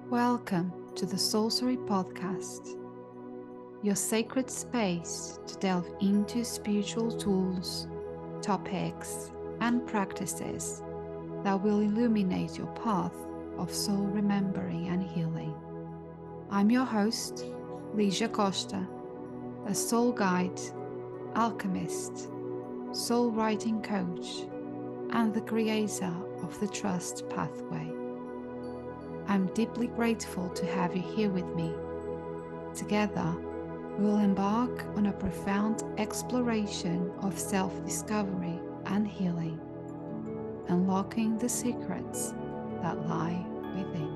Welcome to the Soulcery Podcast, your sacred space to delve into spiritual tools, topics, and practices that will illuminate your path of soul remembering and healing. I'm your host, Lígia Costa, a soul guide, alchemist, soul writing coach, and the creator of the Trust Pathway. I'm deeply grateful to have you here with me. Together, we will embark on a profound exploration of self-discovery and healing, unlocking the secrets that lie within.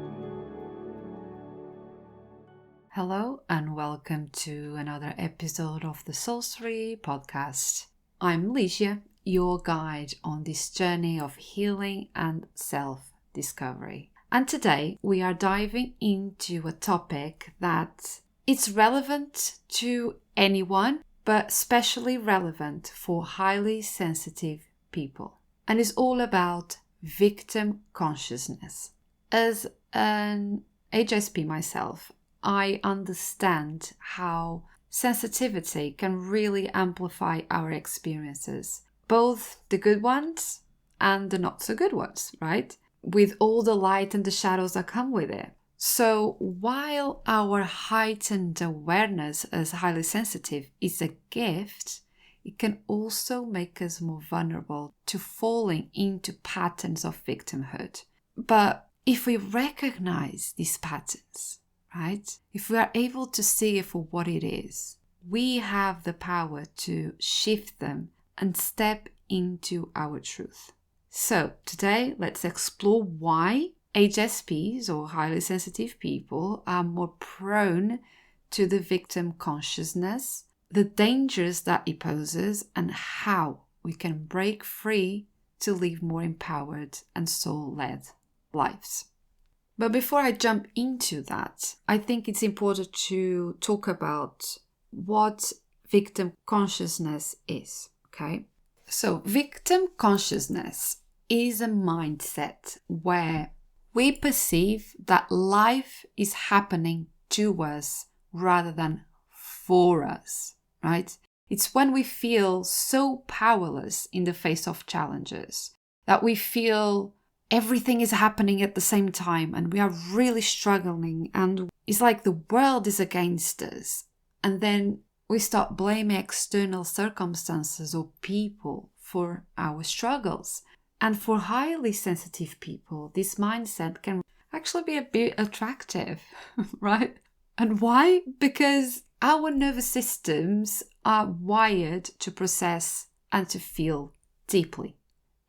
Hello and welcome to another episode of the Soulcery Podcast. I'm Lígia, your guide on this journey of healing and self-discovery. And today we are diving into a topic that it's relevant to anyone, but especially relevant for highly sensitive people. And it's all about victim consciousness. As an HSP myself, I understand how sensitivity can really amplify our experiences, both the good ones and the not so good ones, right? With all the light and the shadows that come with it. So while our heightened awareness as highly sensitive is a gift, it can also make us more vulnerable to falling into patterns of victimhood. But if we recognize these patterns, right? If we are able to see it for what it is, we have the power to shift them and step into our truth. So today, let's explore why HSPs or highly sensitive people are more prone to the victim consciousness, the dangers that it poses, and how we can break free to live more empowered and soul-led lives. But before I jump into that, I think it's important to talk about what victim consciousness is, okay? So victim consciousness is a mindset where we perceive that life is happening to us rather than for us, right? It's when we feel so powerless in the face of challenges that we feel everything is happening at the same time and we are really struggling and it's like the world is against us. And then we start blaming external circumstances or people for our struggles. And for highly sensitive people, this mindset can actually be a bit attractive, right? And why? Because our nervous systems are wired to process and to feel deeply.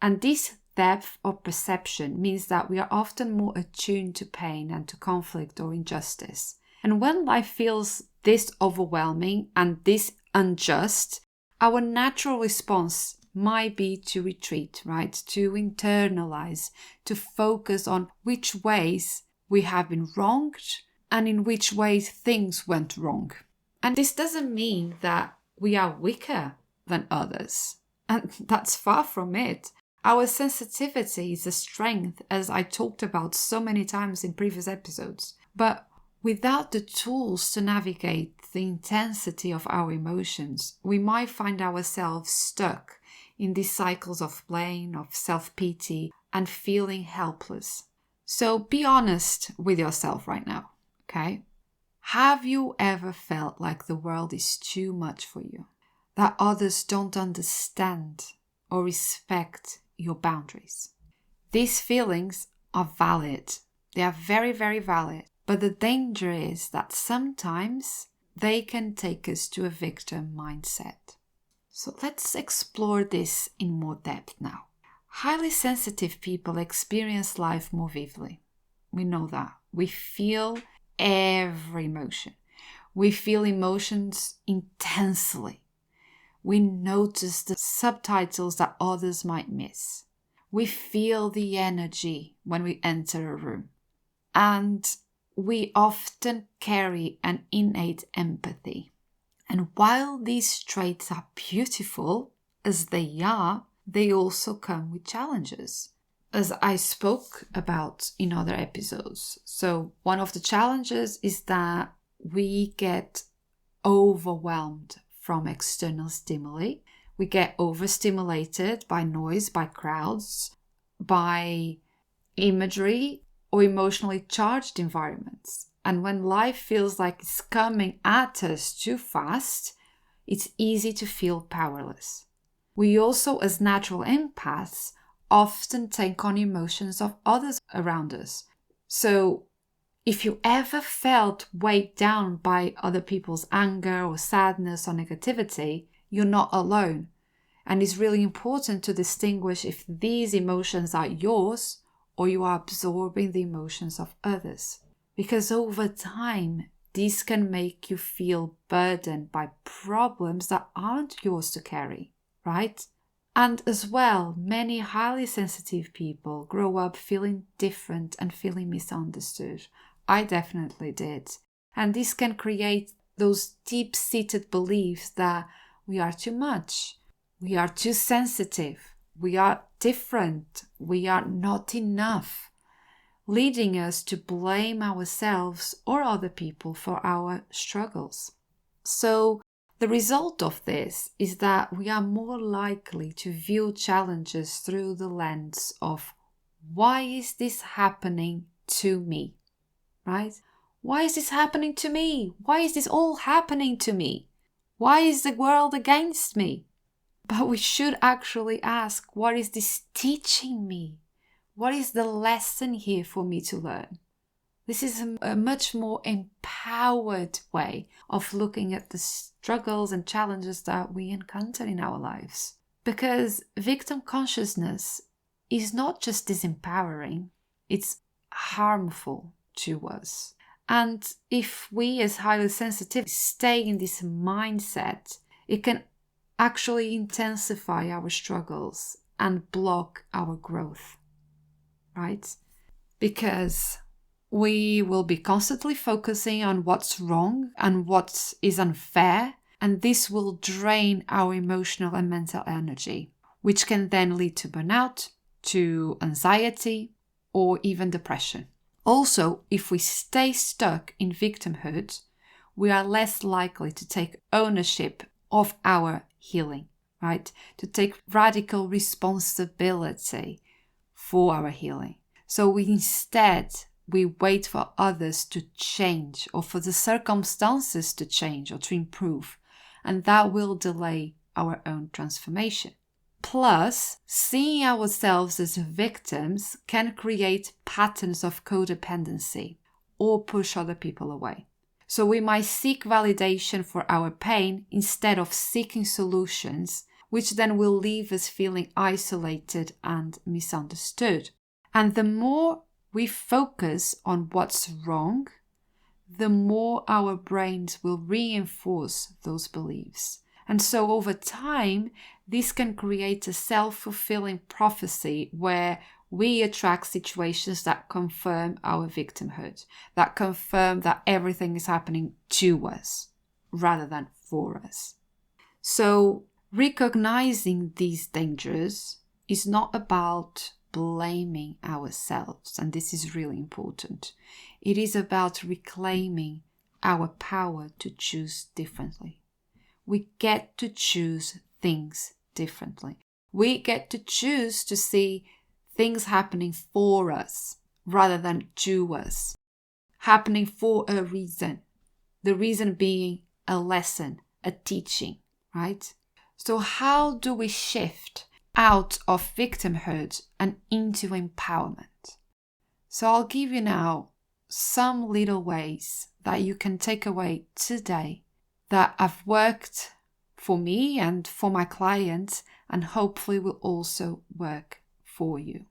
And this depth of perception means that we are often more attuned to pain and to conflict or injustice. And when life feels this overwhelming and this unjust, our natural response might be to retreat, right? To internalize, to focus on which ways we have been wronged and in which ways things went wrong. And this doesn't mean that we are weaker than others. And that's far from it. Our sensitivity is a strength, as I talked about so many times in previous episodes. But without the tools to navigate the intensity of our emotions, we might find ourselves stuck in these cycles of blame, of self-pity, and feeling helpless. So be honest with yourself right now, okay? Have you ever felt like the world is too much for you? That others don't understand or respect your boundaries? These feelings are valid. They are very, very valid. But the danger is that sometimes they can take us to a victim mindset. So let's explore this in more depth now. Highly sensitive people experience life more vividly. We know that. We feel every emotion. We feel emotions intensely. We notice the subtitles that others might miss. We feel the energy when we enter a room. And we often carry an innate empathy. And while these traits are beautiful, as they are, they also come with challenges. as I spoke about in other episodes. So one of the challenges is that we get overwhelmed from external stimuli. We get overstimulated by noise, by crowds, by imagery or emotionally charged environments. And when life feels like it's coming at us too fast, it's easy to feel powerless. We also, as natural empaths, often take on emotions of others around us. So if you ever felt weighed down by other people's anger or sadness or negativity, you're not alone. And it's really important to distinguish if these emotions are yours or you are absorbing the emotions of others. Because over time, these can make you feel burdened by problems that aren't yours to carry, right? And as well, many highly sensitive people grow up feeling different and feeling misunderstood. I definitely did. And this can create those deep-seated beliefs that we are too much, we are too sensitive, we are different, we are not enough, leading us to blame ourselves or other people for our struggles. So the result of this is that we are more likely to view challenges through the lens of, why is this happening to me? Right? Why is this happening to me? Why is this all happening to me? Why is the world against me? But we should actually ask, what is this teaching me? What is the lesson here for me to learn? This is a much more empowered way of looking at the struggles and challenges that we encounter in our lives. Because victim consciousness is not just disempowering, it's harmful to us. And if we as highly sensitive stay in this mindset, it can actually intensify our struggles and block our growth, right? Because we will be constantly focusing on what's wrong and what is unfair, and this will drain our emotional and mental energy, which can then lead to burnout, to anxiety, or even depression. Also, if we stay stuck in victimhood, we are less likely to take ownership of our healing, right? To take radical responsibility for our healing. So we wait for others to change or for the circumstances to change or to improve, and that will delay our own transformation. Plus, seeing ourselves as victims can create patterns of codependency or push other people away. So we might seek validation for our pain instead of seeking solutions, which then will leave us feeling isolated and misunderstood. And the more we focus on what's wrong, the more our brains will reinforce those beliefs. And so over time, this can create a self-fulfilling prophecy where we attract situations that confirm our victimhood, that confirm that everything is happening to us rather than for us. So recognizing these dangers is not about blaming ourselves, and this is really important. It is about reclaiming our power to choose differently. We get to choose things differently. We get to choose to see things happening for us rather than to us. Happening for a reason. The reason being a lesson, a teaching, right? So how do we shift out of victimhood and into empowerment? So I'll give you now some little ways that you can take away today that have worked for me and for my clients, and hopefully will also work for you.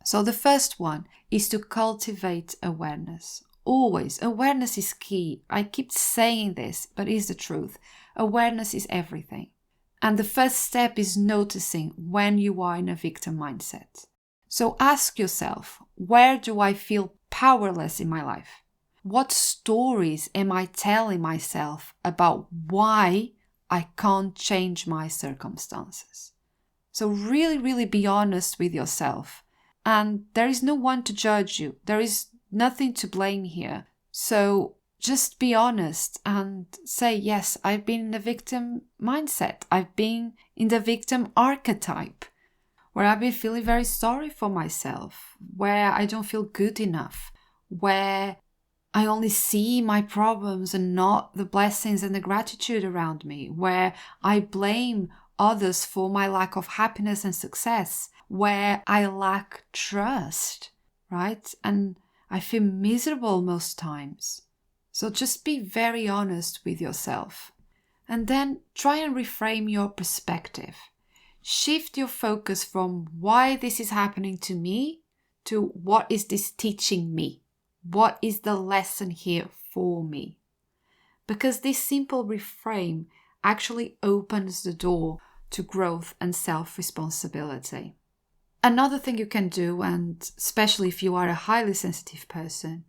So the first one is to cultivate awareness. Always, awareness is key. I keep saying this, but it's the truth. Awareness is everything. And the first step is noticing when you are in a victim mindset. So ask yourself, where do I feel powerless in my life? What stories am I telling myself about why I can't change my circumstances? So really, really be honest with yourself And there is no one to judge you. There is nothing to blame here. So just be honest and say, yes, I've been in the victim mindset. I've been in the victim archetype, where I've been feeling very sorry for myself, where I don't feel good enough, where I only see my problems and not the blessings and the gratitude around me, where I blame others for my lack of happiness and success, where I lack trust, right? And I feel miserable most times. So just be very honest with yourself. And then try and reframe your perspective. Shift your focus from why this is happening to me to what is this teaching me? What is the lesson here for me? Because this simple reframe actually opens the door to growth and self-responsibility. Another thing you can do, and especially if you are a highly sensitive person,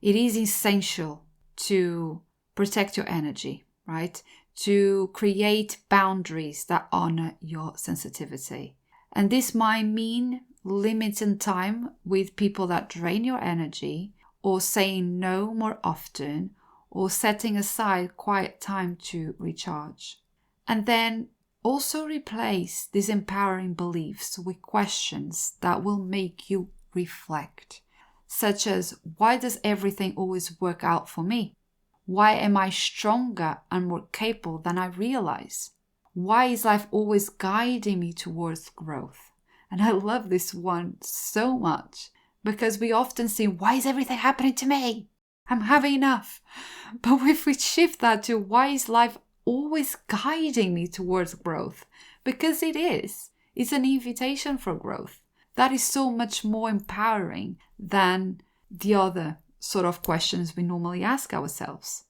it is essential to protect your energy, right? To create boundaries that honor your sensitivity. And this might mean limiting time with people that drain your energy, or saying no more often, or setting aside quiet time to recharge. And then also replace these empowering beliefs with questions that will make you reflect, such as, why does everything always work out for me? Why am I stronger and more capable than I realize? Why is life always guiding me towards growth? And I love this one so much, because we often see, why is everything happening to me? I'm having enough. But if we shift that to, why is life always guiding me towards growth? Because it is. It's an invitation for growth. That is so much more empowering than the other sort of questions we normally ask ourselves.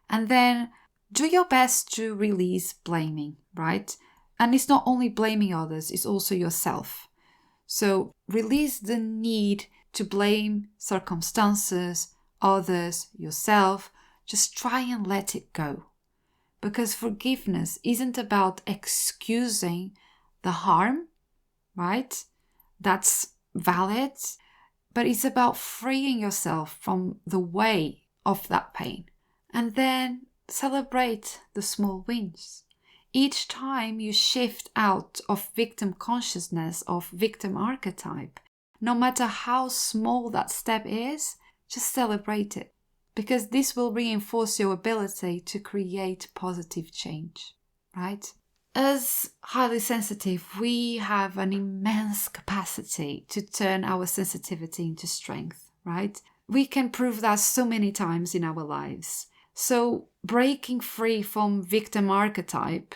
And then do your best to release blaming, right? And it's not only blaming others, it's also yourself. So release the need to blame circumstances, others, yourself. Just try and let it go. Because forgiveness isn't about excusing the harm, right? That's valid. But it's about freeing yourself from the weight of that pain. And then celebrate the small wins. Each time you shift out of victim consciousness, of victim archetype, no matter how small that step is, just celebrate it. Because this will reinforce your ability to create positive change, right? As highly sensitive, we have an immense capacity to turn our sensitivity into strength, right? We can prove that so many times in our lives. So breaking free from victim archetype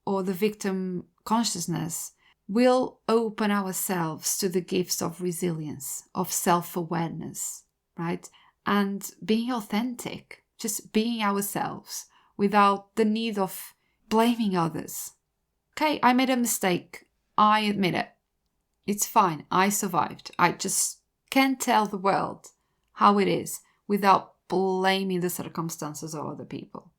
or the victim consciousness will open ourselves to the gifts of resilience, of self-awareness, right? And being authentic, just being ourselves without the need of blaming others. Okay, I made a mistake. I admit it. It's fine. I survived. I just can't tell the world how it is without blaming the circumstances or other people.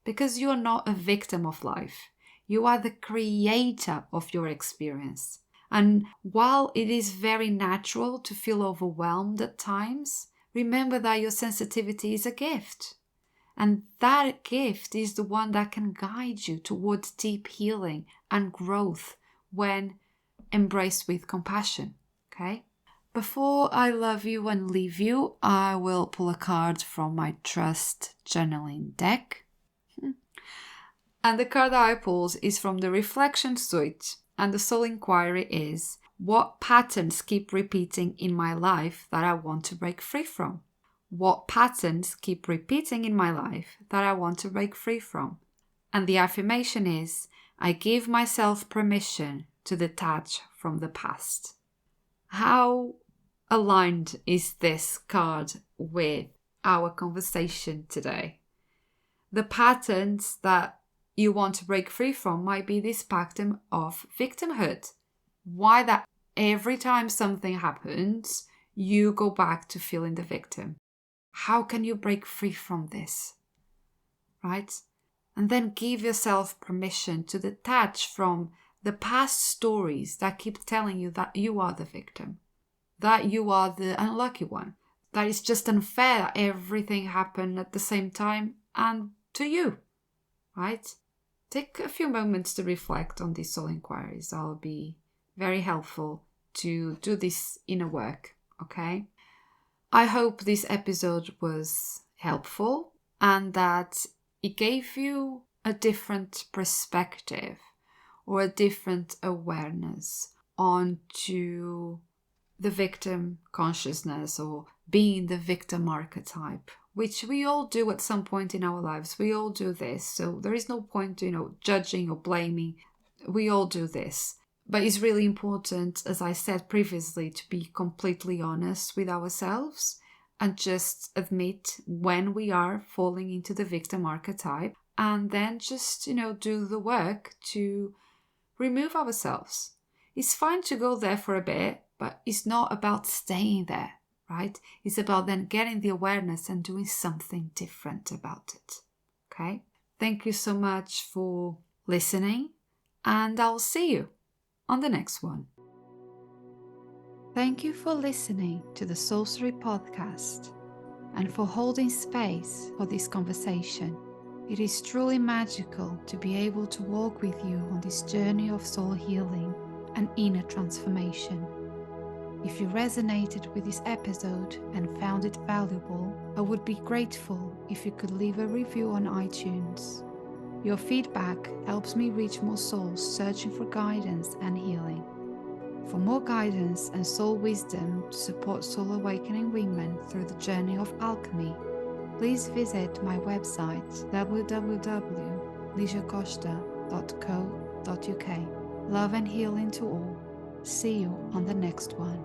Because you're not a victim of life. You are the creator of your experience. And while it is very natural to feel overwhelmed at times, remember that your sensitivity is a gift. And that gift is the one that can guide you towards deep healing and growth when embraced with compassion. Okay? Before I love you and leave you, I will pull a card from my Trust Journaling deck. And the card that I pulled is from the Reflection Suite. And the soul inquiry is, what patterns keep repeating in my life that I want to break free from? What patterns keep repeating in my life that I want to break free from? And the affirmation is, I give myself permission to detach from the past. How aligned is this card with our conversation today? The patterns that you want to break free from might be this pattern of victimhood. Why that every time something happens, you go back to feeling the victim. How can you break free from this? Right? And then give yourself permission to detach from the past stories that keep telling you that you are the victim. that you are the unlucky one, that it's just unfair that everything happened at the same time and to you, right? Take a few moments to reflect on these soul inquiries. I'll be very helpful to do this inner work, okay? I hope this episode was helpful and that it gave you a different perspective or a different awareness onto the victim consciousness or being the victim archetype, which we all do at some point in our lives. We all do this. So there is no point, judging or blaming. We all do this. But it's really important, as I said previously, to be completely honest with ourselves and just admit when we are falling into the victim archetype, and then just, do the work to remove ourselves. It's fine to go there for a bit, but it's not about staying there, right? It's about then getting the awareness and doing something different about it, okay? Thank you so much for listening, and I'll see you on the next one. Thank you for listening to the Soulcery Podcast and for holding space for this conversation. It is truly magical to be able to walk with you on this journey of soul healing and inner transformation. If you resonated with this episode and found it valuable, I would be grateful if you could leave a review on iTunes. Your feedback helps me reach more souls searching for guidance and healing. For more guidance and soul wisdom to support soul awakening women through the journey of alchemy, please visit my website www.lisiacosta.co.uk. Love and healing to all. See you on the next one.